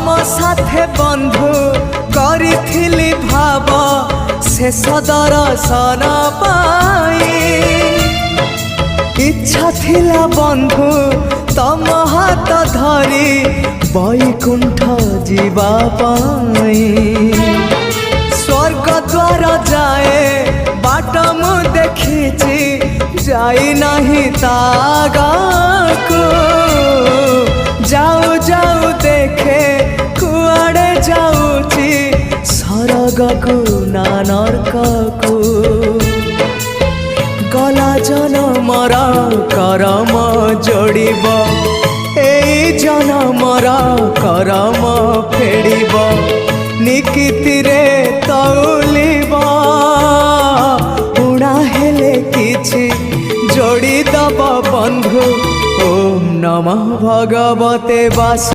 तम साथे बंधु करिथिली भाव शेष दर्शन पाई इच्छा थिला बंधु तम हाथ धरी बैकुंठ जीवा पाई स्वर्ग द्वार जाए बाट मु देखी जाई नहीं तागाको जाऊ जाऊ देखे कुआड़े जाऊची सरगकु ना नरककु गला जनमर करम जोड़ब एई जनमर करम फेड़ब निकिति रे तौलिब उड़ा हेले किछि जोड़ी दब बंधु ओम नमः भगवते वासुदेवाय।